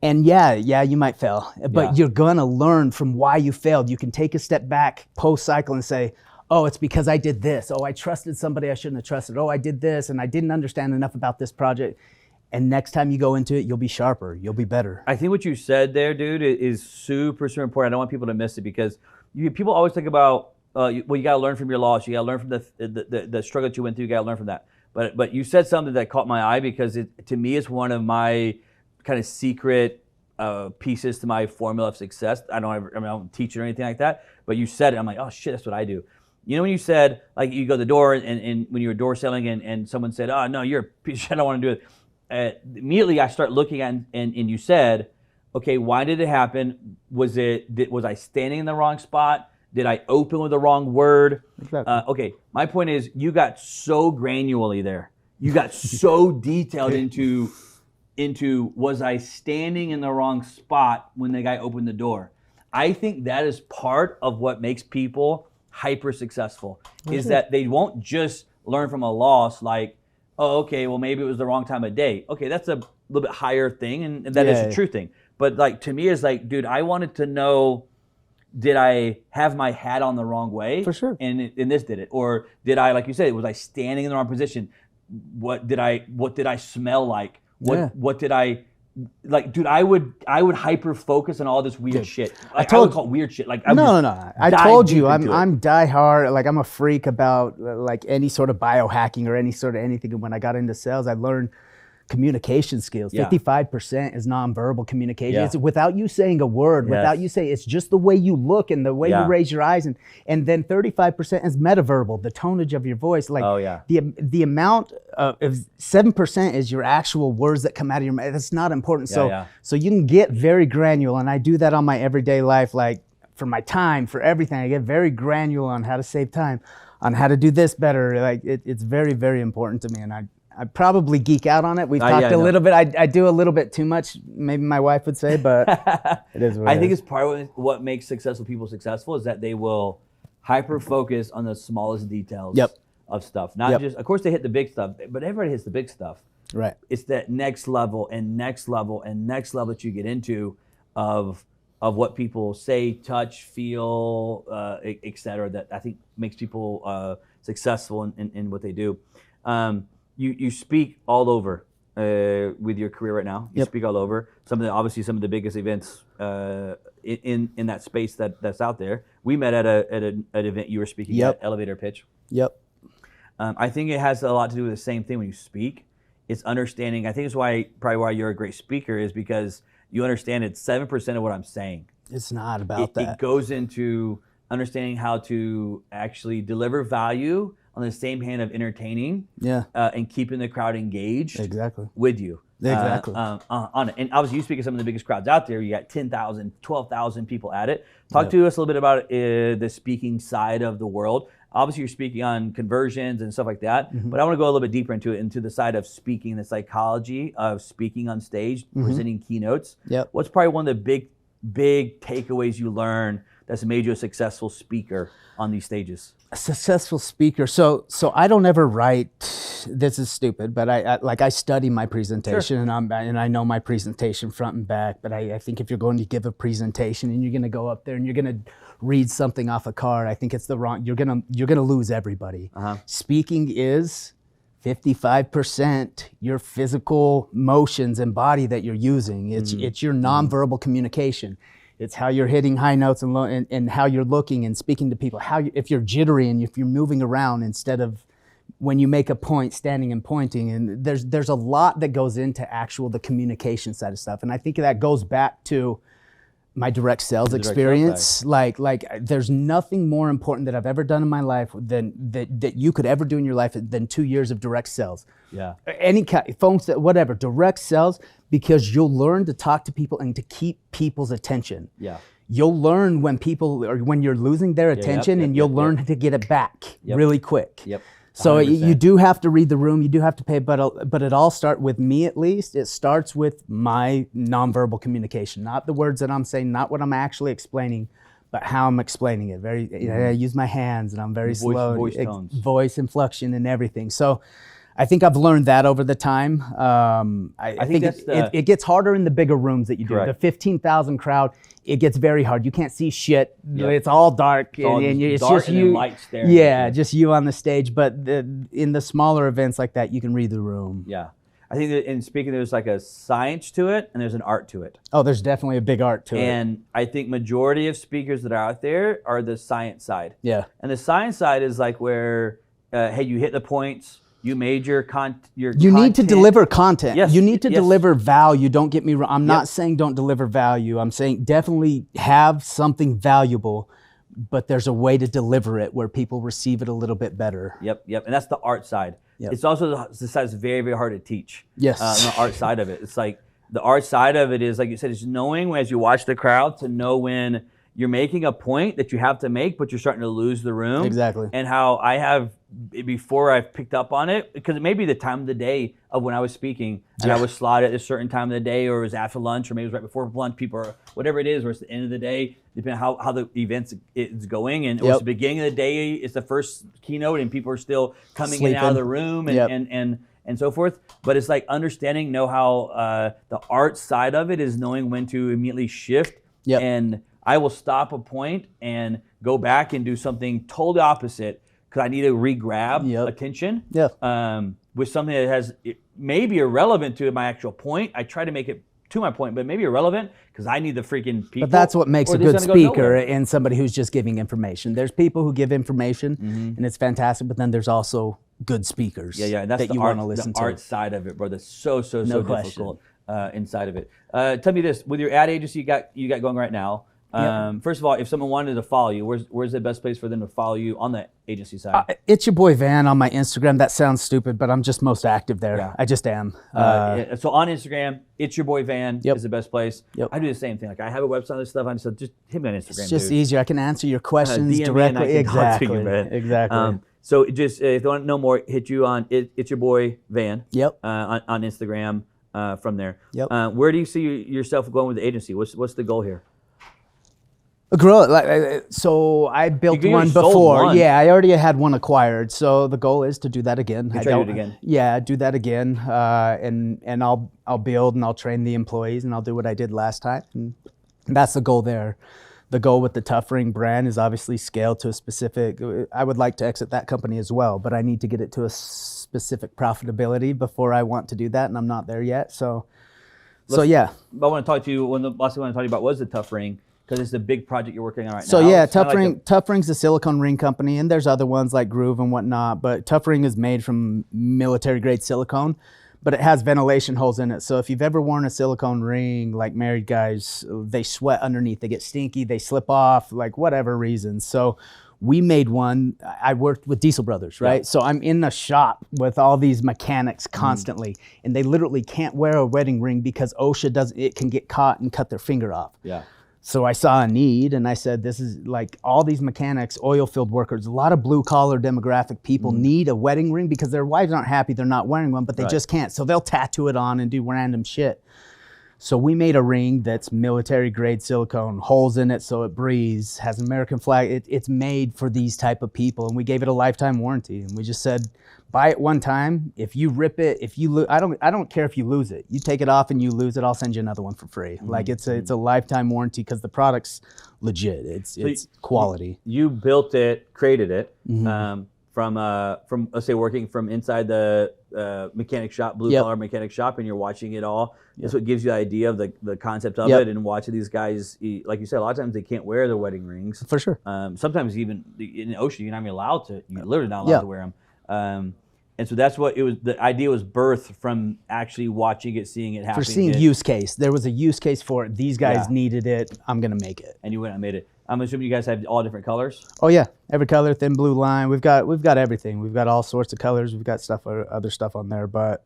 And yeah, you might fail, but you're gonna learn from why you failed. You can take a step back post-cycle and say, oh, it's because I did this. Oh, I trusted somebody I shouldn't have trusted. Oh, I did this and I didn't understand enough about this project. And next time you go into it, you'll be sharper. You'll be better. I think what you said there, dude, is super, super important. I don't want people to miss it because people always think about, you got to learn from your loss. You got to learn from the struggle that you went through. You got to learn from that. But you said something that caught my eye because to me, it's one of my kind of secret pieces to my formula of success. I don't teach it or anything like that. But you said it. I'm like, oh shit, that's what I do. You know when you said, like, you go to the door and when you were door selling and someone said, oh no, you're a piece of shit, I don't want to do it. Immediately I start looking at and you said, okay, why did it happen? Was I standing in the wrong spot? Did I open with the wrong word? Exactly. Okay, my point is you got so granularly there. You got so detailed into was I standing in the wrong spot when the guy opened the door? I think that is part of what makes people hyper successful is that they won't just learn from a loss like, oh, okay, well, maybe it was the wrong time of day. Okay, that's a little bit higher thing, and that is a true thing. But like to me, it's like, dude, I wanted to know, did I have my hat on the wrong way? For sure. And this did it. Or did I, like you said, was I standing in the wrong position? What did I smell like? What did I, like, dude, I would hyper focus on all this weird shit. Like, I would call it weird shit. Like, no. I told you, I'm diehard. Like, I'm a freak about like any sort of biohacking or any sort of anything. And when I got into sales, I learned communication skills. 55% is nonverbal communication. It's without you saying a word, without you saying, it's just the way you look and the way you raise your eyes. And then 35% is metaverbal, the tonage of your voice. Like the amount of 7% is your actual words that come out of your mouth. That's not important. So you can get very granular, and I do that on my everyday life, like for my time, for everything. I get very granular on how to save time, on how to do this better. Like it's very, very important to me, and I probably geek out on it. We've talked a little bit. I do a little bit too much, maybe my wife would say, but it is what I think it's part of what makes successful people successful is that they will hyper focus on the smallest details of stuff. Not just, of course they hit the big stuff, but everybody hits the big stuff. Right. It's that next level and next level and next level that you get into of what people say, touch, feel, et cetera, that I think makes people successful in what they do. You speak all over with your career right now. You speak all over. Obviously some of the biggest events in that space that's out there. We met at an event you were speaking at, Elevator Pitch. I think it has a lot to do with the same thing when you speak. It's understanding. I think it's probably why you're a great speaker is because you understand it's 7% of what I'm saying. It's not about that. It goes into understanding how to actually deliver value on the same hand of entertaining and keeping the crowd engaged with you. On it. And obviously you speak of some of the biggest crowds out there. You got 10,000, 12,000 people at it. Talk to us a little bit about the speaking side of the world. Obviously you're speaking on conversions and stuff like that, but I want to go a little bit deeper into the side of speaking, the psychology of speaking on stage, presenting keynotes. What's probably one of the big takeaways you learn that's made you a successful speaker on these stages? A successful speaker. So I don't ever write. This is stupid, but I study my presentation and I know my presentation front and back. But I think if you're going to give a presentation and you're going to go up there and you're going to read something off a card, I think it's the wrong. You're gonna lose everybody. Speaking is 55% your physical motions and body that you're using. It's your nonverbal communication. It's how you're hitting high notes and how you're looking and speaking to people. If you're jittery and if you're moving around instead of when you make a point, standing and pointing. And there's a lot that goes into the communication side of stuff. And I think that goes back to my direct sales experience. Like there's nothing more important that I've ever done in my life than that you could ever do in your life than 2 years of direct sales. Any kind, phones, whatever, direct sales, because you'll learn to talk to people and to keep people's attention. You'll learn when you're losing their attention, and you'll learn to get it back really quick. So you do have to read the room, you do have to pay, but it all starts with me, at least. It starts with my nonverbal communication, not the words that I'm saying, not what I'm actually explaining, but how I'm explaining it. I use my hands, and I'm very slow. Voice tones. Voice inflection and everything. So I think I've learned that over the time. I think it gets harder in the bigger rooms that you do. The 15,000 crowd, it gets very hard. You can't see shit. It's all dark. It's just you. Light staring just you on the stage. But in the smaller events like that, you can read the room. I think that in speaking, there's like a science to it and there's an art to it. Oh, there's definitely a big art to it. And I think majority of speakers that are out there are the science side. Yeah. And the science side is like where, hey, you hit the points, you made your You need to deliver content. Yes. You need to Yes. deliver value. Don't get me wrong. I'm not saying don't deliver value. I'm saying definitely have something valuable, but there's a way to deliver it where people receive it a little bit better. Yep. And that's the art side. Yep. It's also the side that's very, very hard to teach. Yes. On the art side of it. It's like the art side of it is, like you said, it's knowing as you watch the crowd to know when you're making a point that you have to make, but you're starting to lose the room. Exactly. And how I have, before I've picked up on it, because it may be the time of the day of when I was speaking, and I was slotted at a certain time of the day, or it was after lunch, or maybe it was right before lunch, people, or whatever it is, or it's the end of the day, depending on how the event is going. And it was the beginning of the day, it's the first keynote, and people are still coming in and out of the room, and so forth. But it's like understanding, know how the art side of it is knowing when to immediately shift. And I will stop a point and go back and do something totally opposite because I need to re-grab attention with something that has it may be irrelevant to my actual point. I try to make it to my point, but maybe irrelevant because I need the freaking people. But that's what makes a good speaker and somebody who's just giving information. There's people who give information and it's fantastic, but then there's also good speakers and that's that you want to listen to. The art side of it, bro. That's so difficult inside of it. Tell me this, with your ad agency you got going right now, first of all, if someone wanted to follow you, where's the best place for them to follow you on the agency side? It's your boy Van on my Instagram. That sounds stupid, but I'm just most active there. Yeah. I just am. So on Instagram, it's your boy Van is the best place. I do the same thing. Like I have a website and stuff. I just hit me on Instagram. It's just easier. I can answer your questions directly. Exactly. So just if you want to know more, hit you on it's your boy Van. On Instagram. From there. Where do you see yourself going with the agency? What's the goal here? Grow. So I built one before. Yeah, I already had one acquired. So the goal is to do that again. Try to do it again. Yeah, do that again, and I'll build and I'll train the employees and I'll do what I did last time. And that's the goal there. The goal with the Tough Ring brand is obviously scale to a specific. I would like to exit that company as well, but I need to get it to a specific profitability before I want to do that, and I'm not there yet. So yeah. But I want to talk to you. The last thing I want to talk to you about was the Tough Ring, because it's the big project you're working on right now. So yeah, Tough Ring's a silicone ring company, and there's other ones like Groove and whatnot. But Tough Ring is made from military grade silicone, but it has ventilation holes in it. So if you've ever worn a silicone ring, like married guys, they sweat underneath. They get stinky. They slip off, like whatever reasons. So we made one. I worked with Diesel Brothers, right? So I'm in a shop with all these mechanics constantly, and they literally can't wear a wedding ring because OSHA it can get caught and cut their finger off. So I saw a need, and I said, this is like all these mechanics, oil field workers, a lot of blue collar demographic people need a wedding ring because their wives aren't happy they're not wearing one, but they just can't. So they'll tattoo it on and do random shit. So we made a ring that's military grade silicone, holes in it so it breathes, has an American flag. It's made for these type of people, and we gave it a lifetime warranty. And we just said, buy it one time. If you rip it, if you I don't care if you lose it. You take it off and you lose it, I'll send you another one for free. Like it's a lifetime warranty because the product's legit. It's quality. You built it, created it from let's say working from inside the mechanic shop, blue collar mechanic shop, and you're watching it all. That's what gives you the idea of the concept of it, and watching these guys. Like you said, a lot of times they can't wear their wedding rings. For sure. Sometimes even in OSHA, you're not even allowed to. You're literally not allowed to wear them. And so that's what it was. The idea was birthed from actually watching it, seeing it happen. For seeing use case, there was a use case for it. These guys needed it. I'm gonna make it. And you went and made it. I'm assuming you guys have all different colors. Oh yeah, every color, thin blue line. We've got everything. We've got all sorts of colors. We've got other stuff on there, but.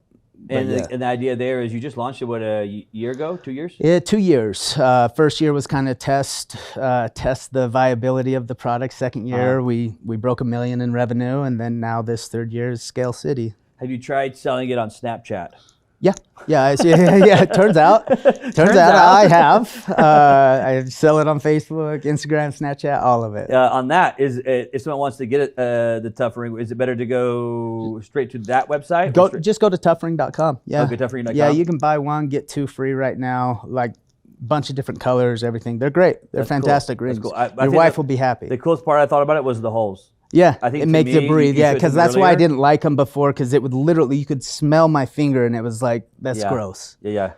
And the idea there is you just launched it, what, a year ago, 2 years? Yeah, 2 years. First year was kind of test the viability of the product. Second year, we broke $1 million in revenue, and then now this third year is Scale City. Have you tried selling it on Snapchat? Yeah. It turns out I have. I sell it on Facebook, Instagram, Snapchat, all of it. On that, if someone wants to get it, the Tough Ring, is it better to go straight to that website? Just go to toughring.com. Yeah. Okay, toughring.com. Yeah, you can buy one, get 2 free right now. Like bunch of different colors, everything. They're great. They're fantastic rings. Cool. Your wife will be happy. The coolest part I thought about it was the holes. Yeah, I think it to makes me, it breathe. you Yeah, showed because something that's why I earlier. didn't like them before, because it would literally, you could smell my finger and it was like, that's gross. Yeah.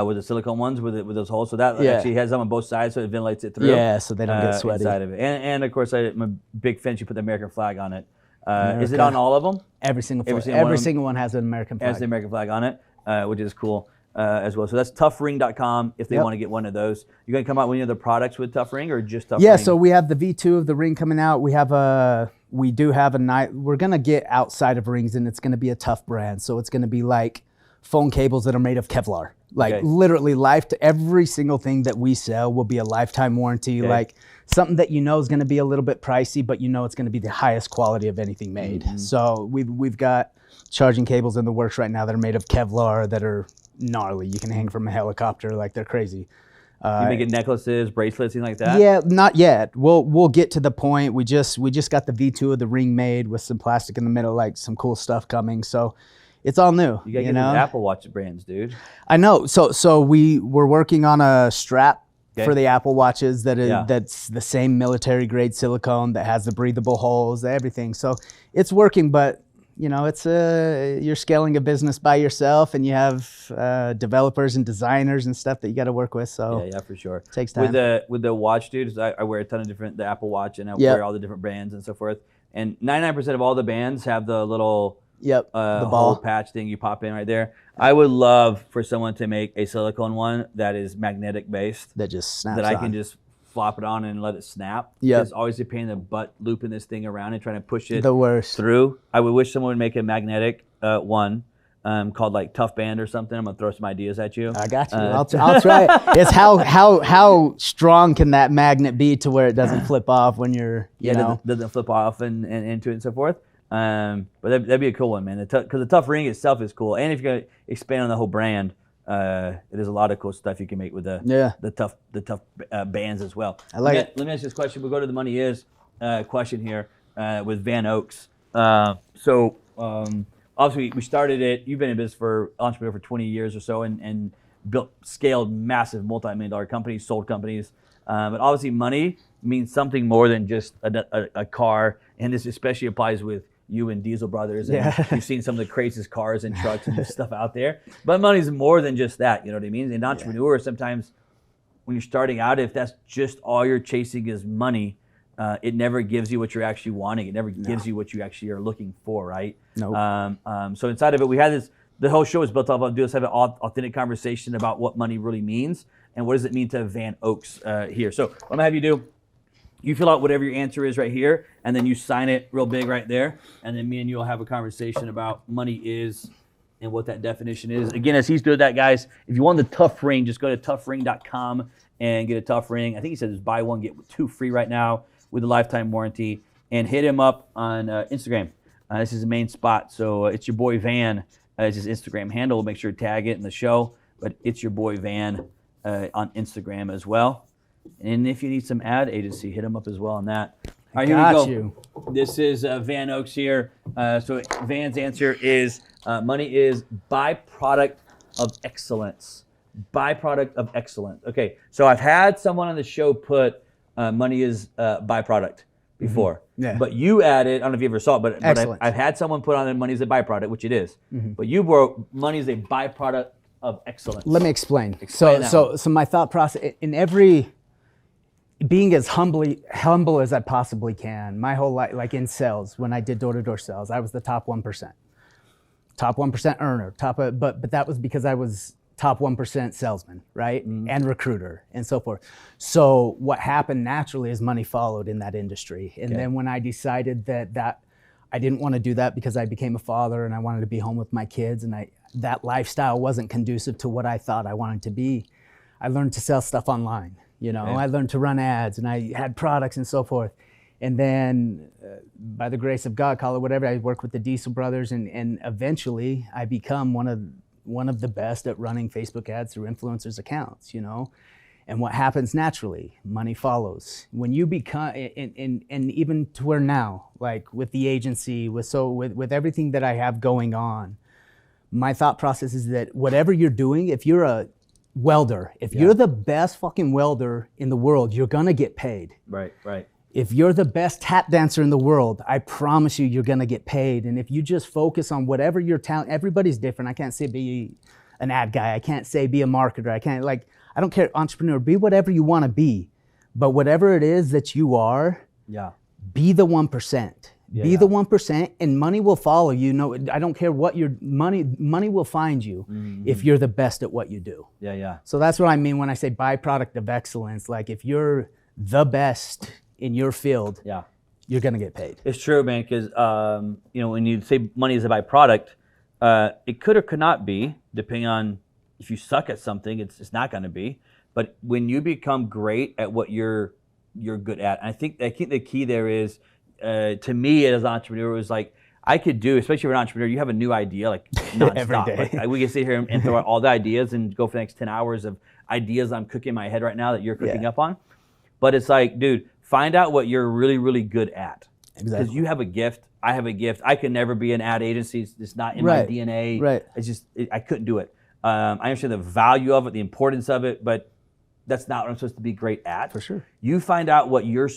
With the silicone ones with those holes, so that Yeah. actually has them on both sides, so it ventilates it through. Yeah, so they don't get sweaty. Inside of it, and of course, I'm a big fan. You put the American flag on it. Is it America. on all of them? Every single Every one. single one Every of them single one has an American flag. has the American flag on it, which is cool as well. So that's toughring.com if they want to get one of those. You're gonna come out with any other products with Tough Ring or just Tough Ring? Yeah, so we have the V2 of the ring coming out. We do have a night. We're gonna get outside of rings, and it's gonna be a tough brand. So it's gonna be like phone cables that are made of Kevlar. Like literally life to every single thing that we sell will be a lifetime warranty. Like something that you know is going to be a little bit pricey, but you know it's going to be the highest quality of anything made. So we've got charging cables in the works right now that are made of Kevlar that are gnarly. You can hang from a helicopter, like they're crazy. You making necklaces, bracelets, things like that? Yeah, not yet. We'll get to the point. We just got the V2 of the ring made with some plastic in the middle, like some cool stuff coming. So it's all new. You gotta get those Apple Watch brands, dude. I know. So we're working on a strap for the Apple Watches that's the same military grade silicone that has the breathable holes, everything. So it's working, but it's you're scaling a business by yourself, and you have developers and designers and stuff that you got to work with. So yeah, for sure. It takes time. With the watch, dude, I wear a ton of the Apple Watch, and I wear all the different brands and so forth. And 99% of all the bands have the little the ball patch thing you pop in right there. I would love for someone to make a silicone one that is magnetic based. That just snaps that I can just flop it on and let it snap. It's always a pain in the butt looping this thing around and trying to push it through. I would wish someone would make a magnetic one called like Tough Band or something. I'm gonna throw some ideas at you. I got you. I'll try it. It's how strong can that magnet be to where it doesn't flip off when you're doesn't flip off and into it and so forth. But that'd be a cool one, man. Because the Tough Ring itself is cool, and if you're gonna expand on the whole brand, there's a lot of cool stuff you can make with the tough bands as well. I like it. Let me ask you this question. We'll go to the money is question here with Van Oaks. Obviously we started it. You've been in business for entrepreneur for 20 years or so, and scaled massive multi-million-dollar companies, sold companies. But obviously money means something more than just a car, and this especially applies with you and Diesel Brothers, and you've seen some of the craziest cars and trucks and stuff out there. But money's more than just that, you know what I mean? An entrepreneur, sometimes when you're starting out, if that's just all you're chasing is money, it never gives you what you're actually wanting. It never gives you what you actually are looking for, right? Nope. So inside of it, we had this, the whole show is built off of let's have an authentic conversation about what money really means and what does it mean to Van Oaks here. So what I'm gonna have you do, you fill out whatever your answer is right here, and then you sign it real big right there, and then me and you will have a conversation about money is and what that definition is. Again, as he's doing that, guys, if you want the Tough Ring, just go to toughring.com and get a Tough Ring. I think he says buy one, get two free right now with a lifetime warranty, and hit him up on Instagram. This is the main spot, so it's your boy Van. It's his Instagram handle. We'll make sure to tag it in the show, but it's your boy Van on Instagram as well. And if you need some ad agency, hit them up as well on that. All right, here we go. This is Van Oaks here. So Van's answer is money is byproduct of excellence. Byproduct of excellence. Okay, so I've had someone on the show put money is byproduct before. But you added, I don't know if you ever saw it, but I've had someone put on that money is a byproduct, which it is. But you wrote money is a byproduct of excellence. Let me explain. So my thought process in every being as humble as I possibly can. My whole life, like in sales, when I did door-to-door sales, I was the top 1%. Top 1% earner. But that was because I was top 1% salesman, right? And recruiter and so forth. So what happened naturally is money followed in that industry. And then when I decided that I didn't want to do that because I became a father and I wanted to be home with my kids, and that lifestyle wasn't conducive to what I thought I wanted to be, I learned to sell stuff online. I learned to run ads, and I had products and so forth. And then by the grace of God, call it whatever, I worked with the Diesel Brothers, and eventually I become one of the best at running Facebook ads through influencers' accounts, And what happens naturally, money follows. When you become, and even to where now, like with the agency, with everything that I have going on, my thought process is that whatever you're doing, if you're a welder, if you're the best fucking welder in the world, you're gonna get paid. Right. if you're the best tap dancer in the world, I promise you, you're gonna get paid. And if you just focus on whatever your talent, everybody's different. I can't say be an ad guy. I can't say be a marketer. I don't care, entrepreneur, be whatever you wanna be. But whatever it is that you are, be the 1%. Be the 1% and money will follow you. No, I don't care what your money will find you if you're the best at what you do. So that's what I mean when I say byproduct of excellence. Like if you're the best in your field, you're gonna get paid. It's true, man, because when you say money is a byproduct, it could or could not be, depending on if you suck at something, it's not gonna be. But when you become great at what you're good at, and I think the key there is, to me as an entrepreneur, was like, I could do, especially if you're an entrepreneur, you have a new idea like nonstop. Every day. Like, we can sit here and throw out all the ideas and go for the next 10 hours of ideas I'm cooking in my head right now that you're cooking up on. But it's like, dude, find out what you're really, really good at. Exactly. Because you have a gift, I have a gift. I could never be an ad agency. It's not in my DNA. Right. It's just, I couldn't do it. I understand the value of it, the importance of it, but that's not what I'm supposed to be great at. For sure. You find out what your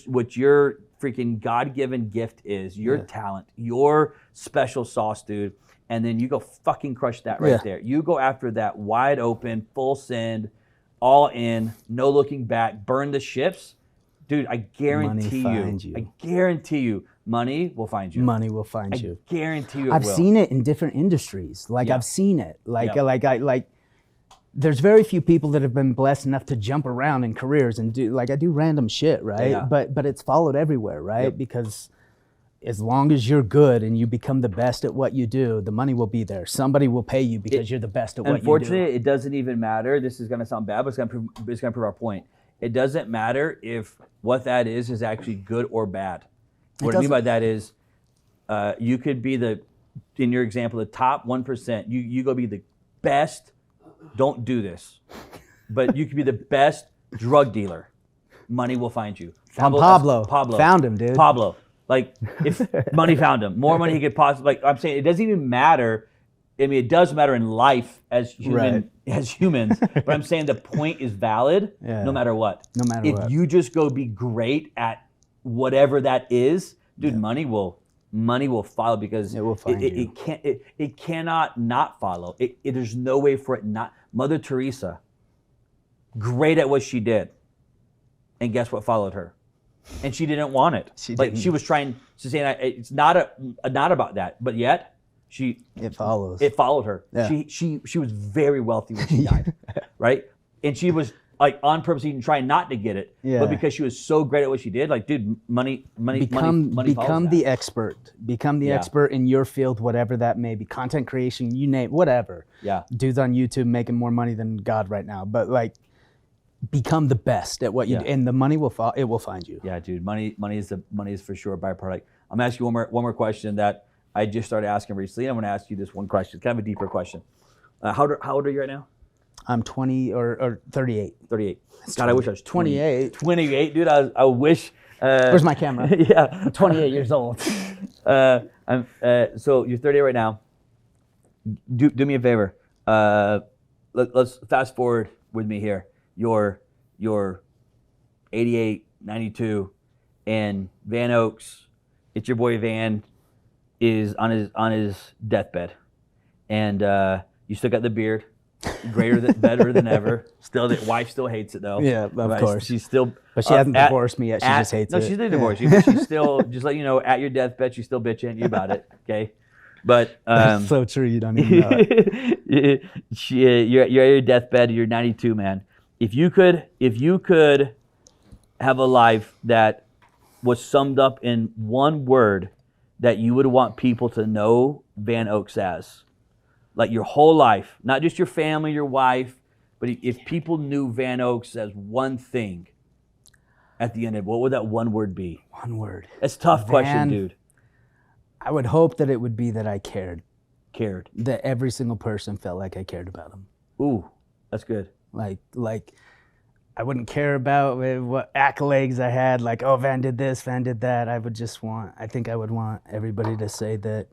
freaking God-given gift is, your talent, your special sauce, dude, and then you go fucking crush that right there. You go after that wide open, full send, all in, no looking back, burn the ships. Dude, I guarantee you. I guarantee you, money will find you. Money will find you. I guarantee you it I've will. seen it in different industries. I've seen it. There's very few people that have been blessed enough to jump around in careers and do, I do random shit, right? Yeah. But it's followed everywhere, right? Because as long as you're good and you become the best at what you do, the money will be there. Somebody will pay you because you're the best at what you do. Unfortunately, it doesn't even matter. This is gonna sound bad, but it's gonna prove our point. It doesn't matter if what that is actually good or bad. What I mean by that is, you could be in your example, the top 1%. You go be the best. Don't do this, but you could be the best drug dealer. Money will find you. Pablo found him, dude. Pablo, like if money found him, more money he could possibly. Like I'm saying, it doesn't even matter. I mean, it does matter in life as humans, but I'm saying the point is valid no matter what. No matter what. If you just go be great at whatever that is, dude, money will follow because it will find you. It cannot not follow. There's no way for it not. Mother Teresa, great at what she did, and guess what followed her? And she didn't want it. She was trying to say it's not about that, but yet. It followed her. Yeah. She was very wealthy when she died, right? And she was like on purpose, even trying not to get it, but because she was so great at what she did, like, dude, money. Become the expert. Become the expert in your field, whatever that may be. Content creation, you name whatever. Yeah. Dudes on YouTube making more money than God right now, but become the best at what you do, and the money will find you. Yeah, dude. Money is for sure a byproduct. I'm gonna ask you one more question that I just started asking recently. I'm going to ask you this one question. It's kind of a deeper question. How old are you right now? I'm 20 or 38. 38. God, I wish I was 28. 28, dude. I wish. Where's my camera? Yeah. I'm 28 years old. So you're 38 right now. Do me a favor. Let's fast forward with me here. You're 88, 92, and Van Oaks. It's your boy Van. Is on his deathbed, and you still got the beard, better than ever. Still, the wife still hates it though. Yeah, of course. She's still, but she hasn't divorced me yet. She just hates it. No, she's not divorced you. But she's still, just let you know, at your deathbed, she's still bitching you about it. Okay, but that's so true. You don't even know it. You're at your deathbed. You're 92, man. If you could have a life that was summed up in one word that you would want people to know Van Oaks as, like your whole life, not just your family, your wife, but if people knew Van Oaks as one thing at the end of it, what would that one word be? One word. That's a tough question, dude. I would hope that it would be that I cared. Cared. That every single person felt like I cared about them. Ooh, that's good. Like I wouldn't care about what accolades I had, like, oh, Van did this, Van did that. I think I would want everybody to say that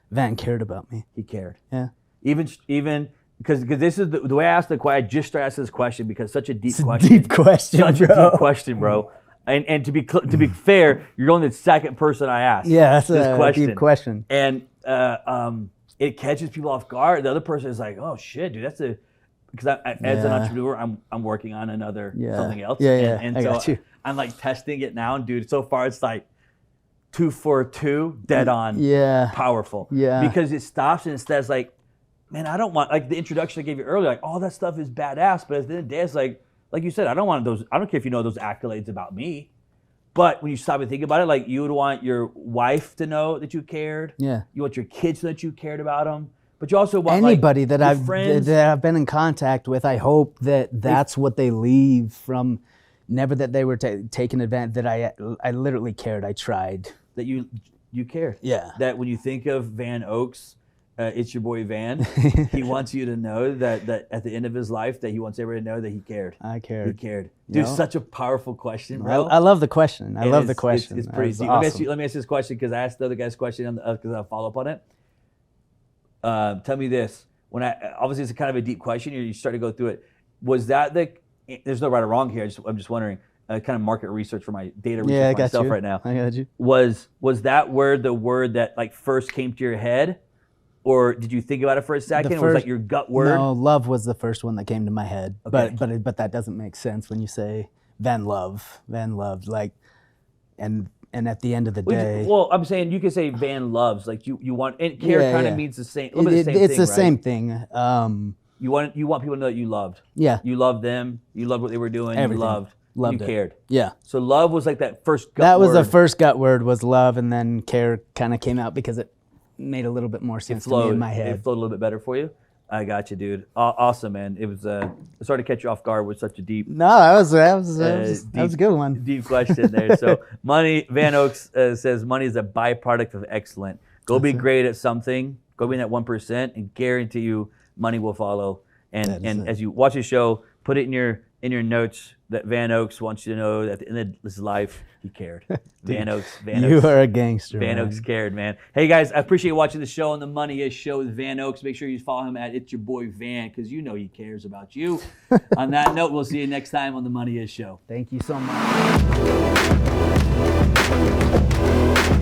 Van cared about me. He cared. Yeah. Even because this is the way I asked the question. I just started asking this question because it's such a deep question. Deep question, Such a deep question, bro. And to be fair, you're only the second person I asked. Yeah, that's this a deep question. And it catches people off guard. The other person is like, "Oh shit, dude, that's a." Because as an entrepreneur, I'm working on something else. And I so got you. I'm like testing it now, and dude, so far it's like 2 for 2, dead on. Yeah. Powerful. Yeah. Because it stops and it says like, man, I don't want, like the introduction I gave you earlier, like all that stuff is badass, but at the end of the day, it's like you said, I don't care if you know those accolades about me. But when you stop and think about it, like you would want your wife to know that you cared. Yeah. You want your kids to know that you cared about them. But you also want anybody like, that I've been in contact with. I hope that's what they leave from. Never that they were taking advantage. That I literally cared. I tried. That you cared. Yeah. That when you think of Van Oaks, it's your boy Van. He wants you to know that at the end of his life, that he wants everybody to know that he cared. I cared. He cared. Dude, such a powerful question, bro. I love the question. I love the question. It's pretty deep. Awesome. Let me ask you this question because I asked the other guy's question because I'll follow up on it. Tell me this. Obviously it's a kind of a deep question. You start to go through it. Was that there's no right or wrong here. I'm just wondering. Kind of market research for my data research myself right now. I got you. Was that word the word that like first came to your head, or did you think about it for a second? Or was that your gut word? No, love was the first one that came to my head. Okay. But that doesn't make sense when you say Van Love, like, and at the end of the day. Well, I'm saying you could say Van Loves, like you want, and care kind of means the same. A little bit the same it's thing, the right? same thing. You want people to know that you loved. Yeah. You loved them. You loved what they were doing. Everything. You loved it. Cared. Yeah. So love was like that first gut That was word. the first gut word was love, and then care kind of came out because it made a little bit more sense to me in my head. It flowed a little bit better for you. I got you, dude. Awesome, man. It was sorry to catch you off guard with such a deep. No, that was a good one. Deep question there. So money. Van Oaks says money is a byproduct of excellence. Go be great at something. Go be in that 1%, and guarantee you money will follow. And as you watch the show, put it in your notes that Van Oaks wants you to know that at the end of his life, he cared. Van Oaks. You are a gangster. Van Oaks cared, man. Hey guys, I appreciate watching the show on the Money Is Show with Van Oaks. Make sure you follow him at It's Your Boy Van, because you know he cares about you. On that note, we'll see you next time on the Money Is Show. Thank you so much.